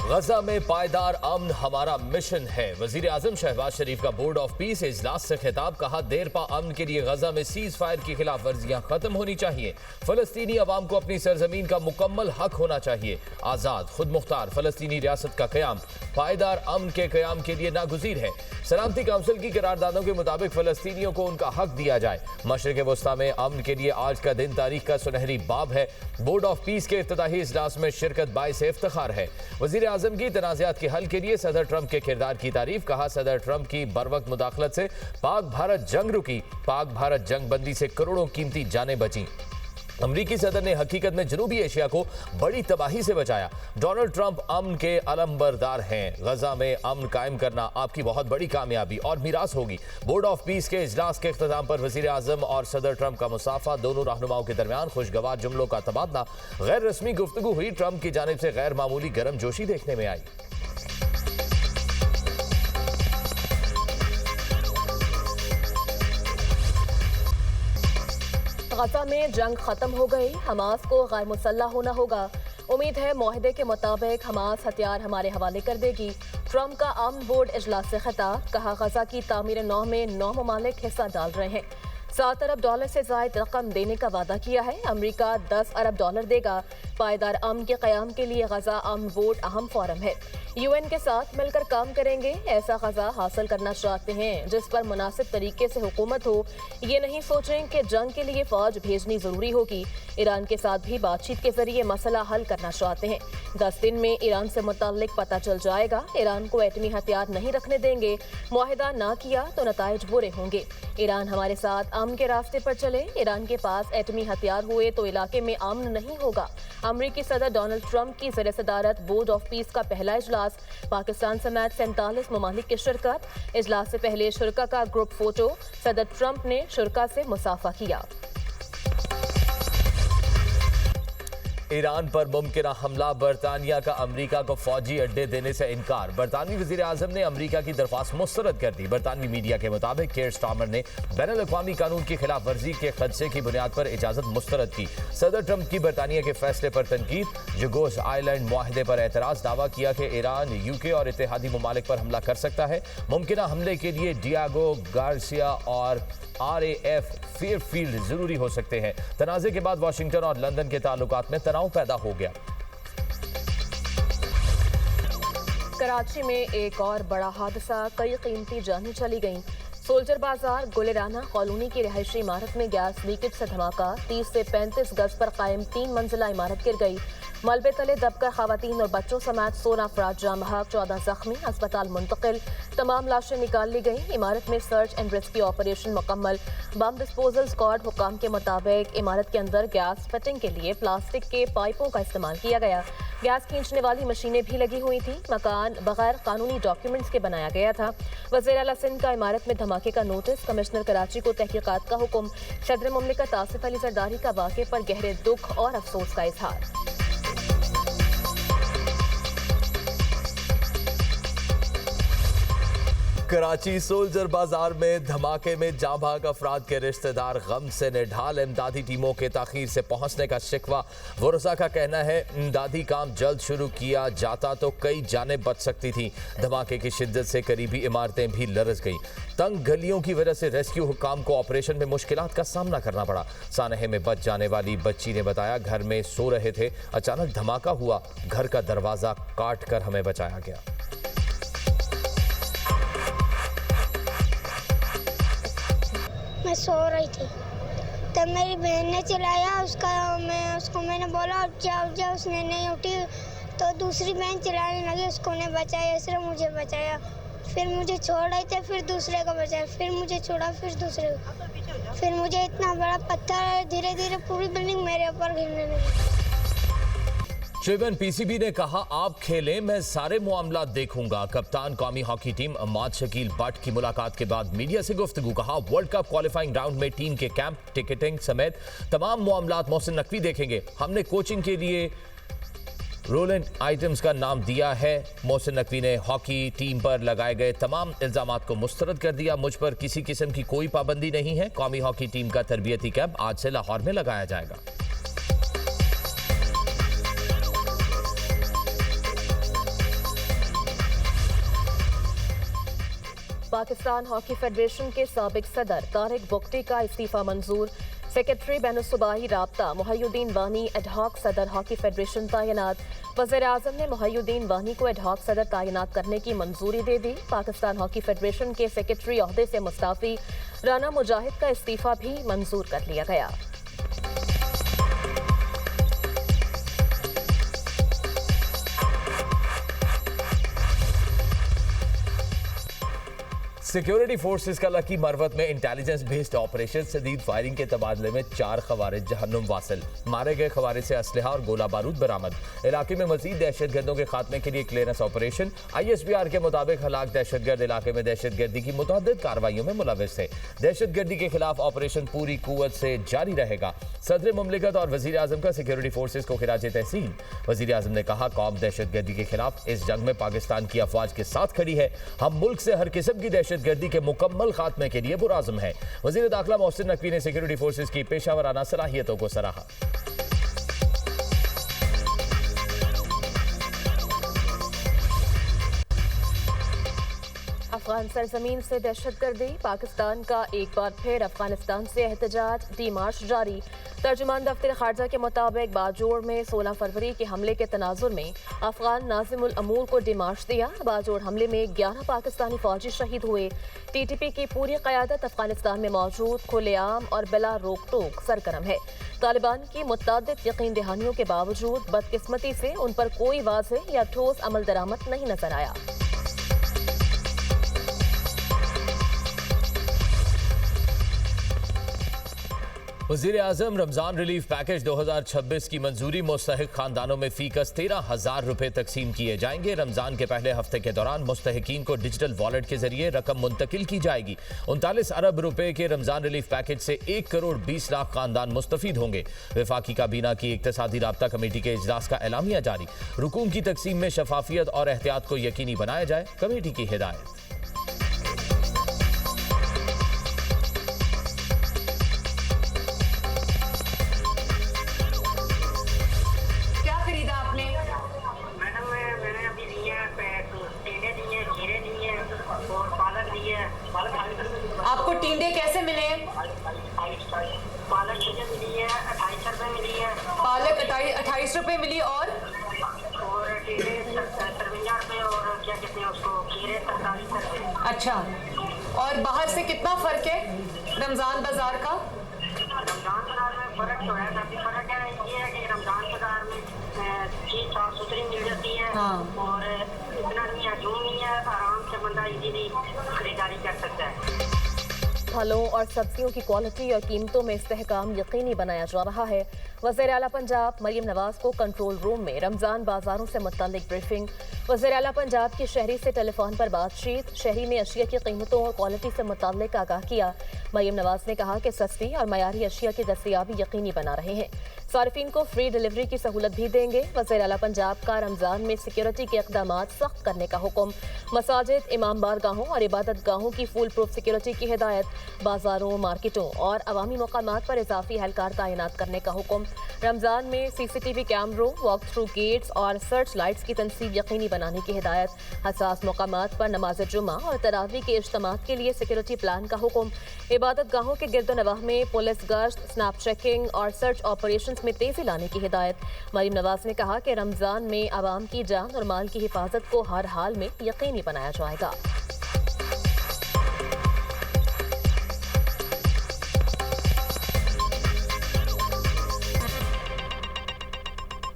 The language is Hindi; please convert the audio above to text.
गजा में पायदार अमन हमारा मिशन है। वजीर आजम शहबाज शरीफ का बोर्ड ऑफ पीस इजलास से खिताब। कहा देर पा अमन के लिए गजा में सीज फायर की खिलाफ वर्जियां खत्म होनी चाहिए। फलस्तीनी अवाम को अपनी सरजमीन का मुकम्मल हक होना चाहिए। आजाद खुद मुख्तार फलस्तीनी रियासत का कयाम पायदार अमन के कयाम के लिए नागुज़ीर है। सलामती काउंसिल की करारदादों के मुताबिक फलस्तीनियों को उनका हक दिया जाए। मशरिक़ वस्ता में अमन के लिए आज का दिन तारीख का सुनहरी बाब है। बोर्ड ऑफ पीस के इफ्तिताही इजलास में शिरकत बाइस इफ्तिखार है। वजीर आजम की तनाज़ात के हल के लिए सदर ट्रंप के किरदार की तारीफ। कहा सदर ट्रंप की बरवक्त मुदाखलत से पाक भारत जंग रुकी। पाक भारत जंग बंदी से करोड़ों कीमती जानें बची। अमरीकी सदर ने हकीकत में जनूबी एशिया को बड़ी तबाही से बचाया। डोनाल्ड ट्रंप अमन के अलमबरदार हैं। गजा में अमन कायम करना आपकी बहुत बड़ी कामयाबी और मीरास होगी। बोर्ड ऑफ पीस के इजलास के इख्तिताम पर वजीर आजम और सदर ट्रंप का मुसाफा। दोनों रहनुमाओं के दरमियान खुशगवार जुमलों का तबादला। गैर रस्मी गुफ्तगू हुई। ट्रंप की जानिब से गैर मामूली गर्मजोशी देखने में आई। गजा में जंग खत्म हो गई। हमास को गैर मुसल्लह होना होगा। उम्मीद है मुआहदे के मुताबिक हमास हथियार हमारे हवाले कर देगी। ट्रंप का अमन बोर्ड इजलास से खिताब। कहा गजा की तामीर नौ में 9 ममालिक हिस्सा डाल रहे हैं। 7 अरब डॉलर से जायद रकम देने का वादा किया है। अमरीका 10 अरब डॉलर देगा। पायदार अमन के क़याम के लिए गजा अमन बोर्ड अहम फोरम है। UN के साथ मिलकर काम करेंगे। ऐसा गजा हासिल करना चाहते हैं जिस पर मुनासिब तरीके से हुकूमत हो। ये नहीं सोचें कि जंग के लिए फौज भेजनी जरूरी होगी। ईरान के साथ भी बातचीत के जरिए मसला हल करना चाहते हैं। 10 दिन में ईरान से मुताल्लिक पता चल जाएगा। ईरान को एटमी हथियार नहीं रखने देंगे। मुआहिदा ना किया तो नताइज बुरे होंगे। ईरान हमारे साथ अमन के रास्ते पर चले। ईरान के पास एटमी हथियार हुए तो इलाके में अमन नहीं होगा। अमरीकी सदर डोनाल्ड ट्रंप की ज़ेर सदारत बोर्ड ऑफ पीस का पहला इजलास। पाकिस्तान समेत 47 ममालिक की शिरकत। इजलास से पहले शुरका का ग्रुप फोटो। सदर ट्रंप ने शुरका से मुसाफा किया। ईरान पर मुमकिना हमला। बरतानिया का अमरीका को फौजी अड्डे देने से इनकार। बरतानवी वजीर आजम ने अमरीका की दरख्वास्त मुस्तरद कर दी। बरतानवी मीडिया के मुताबिक केयर स्टार्मर ने बैनुल-अक़वामी कानून की खिलाफ वर्जी के खदशे की बुनियाद पर इजाजत मुस्तरद की। सदर ट्रंप की बरतानिया के फैसले पर तनकीद। यूगोस आइलैंड मुआहदे पर एतराज। दावा किया कि ईरान UK और इत्तेहादी ममालिक पर हमला कर सकता है। मुमकिना हमले के लिए डियागो गार्सिया और RAF फेयरफील्ड जरूरी हो सकते हैं। तनाज़े के बाद वाशिंगटन और लंदन के ताल्लुकात में तनाव पैदा हो गया। कराची में एक और बड़ा हादसा। कई कीमती जानें चली गईं। सोल्जर बाजार गुलेराना कॉलोनी की रिहायशी इमारत में गैस लीकेज से धमाका। 30 से 35 गज पर कायम 3 मंजिला इमारत गिर गई। मलबे तले दबकर खवातीन और बच्चों समेत 16 अफराद जाम बहक, 14 जख्मी। अस्पताल मुंतकिल। तमाम लाशें निकाल ली गईं। इमारत में सर्च एंड रेस्क्यू ऑपरेशन मुकम्मल। बम डिस्पोजल स्क्वाड हुकाम के मुताबिक इमारत के अंदर गैस फिटिंग के लिए प्लास्टिक के पाइपों का इस्तेमाल किया गया। गैस खींचने वाली मशीनें भी लगी हुई थी। मकान बगैर कानूनी डॉक्यूमेंट्स के बनाया गया था। वज़ीर आला सिंध का इमारत में धमाके का नोटिस। कमिश्नर कराची को तहकीकात का हुक्म। सदर मुमलिकत आसिफ अली जरदारी का वाक़े पर गहरे दुख और अफसोस का इजहार। कराची सोल्जर बाजार में धमाके में जाँ भाग अफराद के रिश्तेदार गम से निढाल। इमदादी टीमों के ताखीर से पहुंचने का शिकवा। वरसा का कहना है इमदादी काम जल्द शुरू किया जाता तो कई जानें बच सकती थी। धमाके की शिद्दत से करीबी इमारतें भी लरस गईं। तंग गलियों की वजह से रेस्क्यू हुक्काम को ऑपरेशन में मुश्किलात का सामना करना पड़ा। सानहे में बच जाने वाली बच्ची ने बताया घर में सो रहे थे, अचानक धमाका हुआ। घर का दरवाज़ा काट कर हमें बचाया गया। मैं सो रही थी तब मेरी बहन ने चिल्लाया। उसको मैंने बोला उठ जा। उसने नहीं उठी तो दूसरी बहन चिल्लाने लगी। उसको ने बचाया, इसलिए मुझे बचाया। फिर मुझे छोड़ रहे थे, फिर दूसरे को बचाया, फिर मुझे छोड़ा, फिर दूसरे को। फिर मुझे इतना बड़ा पत्थर धीरे धीरे पूरी बिल्डिंग मेरे ऊपर गिरने लगी। चेयरमैन PCB ने कहा आप खेलें, मैं सारे मामला देखूंगा। कप्तान कौमी hockey team Ammad Shakeel but की मुलाकात के बाद मीडिया से गुफ्तगू। कहा वर्ल्ड कप क्वालिफाइंग राउंड में टीम के कैंप, टिकटिंग समेत तमाम मामला मोहसिन नकवी देखेंगे। हमने कोचिंग के लिए रोलेंट आइटम्स का नाम दिया है। मोहसिन नकवी ने हॉकी टीम पर लगाए गए तमाम इल्जामात को मुस्तरद कर दिया। मुझ पर किसी किस्म की कोई पाबंदी नहीं है। कौमी हॉकी टीम का तरबियती कैंप आज से लाहौर में लगाया जाएगा। पाकिस्तान हॉकी फेडरेशन के साबिक सदर तारिक बुख्ती का इस्तीफा मंजूर। सेक्रेटरी बैनुल-सूबाई राब्ता मुहय्युद्दीन वानी एडहॉक सदर हॉकी फेडरेशन तैनात। वज़ीर-ए-आज़म ने मुहय्युद्दीन वानी को एडहॉक सदर तैनात करने की मंजूरी दे दी। पाकिस्तान हॉकी फेडरेशन के सेक्रेटरी ओहदे से मुस्ताफी राना मुजाहिद का इस्तीफा भी मंजूर कर लिया गया। सिक्योरिटी फोर्सेस का लकी मरवत में इंटेलिजेंस बेस्ड ऑपरेशन शदीद फायरिंग के तबादले में 4 खवारिज जहन्नुम वासिल। मारे गए खवारिज से असलहा और गोला बारूद बरामद। इलाके में मजीद दहशतगर्दों के खात्मे के लिए क्लियरेंस ऑपरेशन। ISBR के मुताबिक हलाक दहशतगर्द इलाके में दहशतगर्दी की मुतअद्दिद कार्रवाइयों में मुलविस थे। दहशतगर्दी के खिलाफ ऑपरेशन पूरी कुव्वत से जारी रहेगा। सदर मुमलिकत और वज़ीर-ए-आज़म का सिक्योरिटी फोर्सेस को खिराज तहसीन। वज़ीर-ए-आज़म ने कहा, कौम दहशतगर्दी के खिलाफ इस जंग में पाकिस्तान की अफवाज के साथ खड़ी है। हम मुल्क से हर किस्म की दहशतगर्दी के मुकम्मल खात्मे के लिए पुरआज़म है। वज़ीर दाखिला मोहसिन नकवी ने सिक्योरिटी फोर्सेस की पेशावराना सलाहियतों को सराहा। अफगान सरजमीन से दहशतगर्दी, पाकिस्तान का एक बार फिर अफगानिस्तान से एहतजाज, डी मार्च जारी। तर्जुमान दफ्तर खारजा के मुताबिक बाजोड़ में 16 फरवरी के हमले के तनाजुर में अफगान नाज़िमुल अमूर को डी मार्च दिया। बाजोड़ हमले में 11 पाकिस्तानी फौजी शहीद हुए। TTP की पूरी क़यादत अफगानिस्तान में मौजूद खुलेआम और बिला रोक टोक सरगर्म है। तालिबान की मुतअद्दिद यकीन दहानियों के बावजूद बदकिस्मती से उन पर कोई वाज़ेह या ठोस अमल दरामद नहीं नजर आया। वज़ीर-ए-आज़म रमज़ान रिलीफ पैकेज 2026 की मंजूरी मुस्तहिक खानदानों में फीकस 13,000 रुपए तकसीम किए जाएंगे। रमज़ान के पहले हफ्ते के दौरान मुस्तहिकीन को डिजिटल वॉलेट के जरिए रकम मुंतकिल की जाएगी। 39 अरब रुपए के रमज़ान रिलीफ पैकेज से 1 करोड़ 20 लाख खानदान मुस्तफीद होंगे। वफाकी काबीना की इक्तिसादी राब्ता कमेटी के इजलास का एलामिया जारी। रुकूम की तकसीम में शफाफियत और एहतियात को यकीनी बनाया जाए, कमेटी की हिदायत। आपको टींडे कैसे मिले? पालक मिली है 28 रुपए मिली है। पालक 28 रुपए मिली और टींडे 53 रुपए और क्या कहते हैं उसको खीरे 43 रुपए। अच्छा, और बाहर से कितना फर्क है रमजान बाजार का? रमजान बाजार में फर्क तो है, काफी फर्क है। ये है कि रमजान बाजार में चीज साफ सुथरी मिल जाती है। हाँ। और इतना नहीं है, जो नहीं है आराम से बंदा इजीली खरीदारी कर सकता है। फलों और सब्जियों की क्वालिटी और कीमतों में इस्तेहकाम यकीनी बनाया जा रहा है। वज़ीर आला पंजाब मरीम नवाज को कंट्रोल रूम में रमज़ान बाजारों से मुतल्लिक ब्रीफिंग। वज़ीर आला पंजाब की शहरी से टेलीफोन पर बातचीत। शहरी ने अशिया की कीमतों और क्वालिटी से मुतल्लिक आगाह किया। मरीम नवाज ने कहा कि सस्ती और मयारी अशिया की दस्तयाबी यकीनी बना रहे हैं। सारिफीन को फ्री डिलीवरी की सहूलत भी देंगे। वज़ीर आला पंजाब का रमज़ान में सिक्योरिटी के इक़दाम सख्त करने का हुक्म। मसाजिद, इमाम बारगाहों और इबादत गाहों की फुल प्रूफ सिक्योरिटी की हिदायत। बाजारों, मार्केटों और अवामी मकामात पर इजाफी एहलकार तैनात करने का हुक्म। रमज़ान में CCTV कैमरों, वॉक थ्रू गेट्स और सर्च लाइट्स की तनसीब यकीनी बनाने की हिदायत। हसास मकामात पर नमाज जुमा और तरावी के इज्तिमात के लिए सिक्योरिटी प्लान का हुक्म। इबादत गाहों के गिरदोनवाह में पुलिस गश्त, स्नैप चेकिंग और सर्च ऑपरेशन में तेजी लाने की हिदायत। मरीम नवाज ने कहा कि रमज़ान में आवाम की जान और माल की हिफाजत को हर हाल में यकीनी बनाया जाएगा।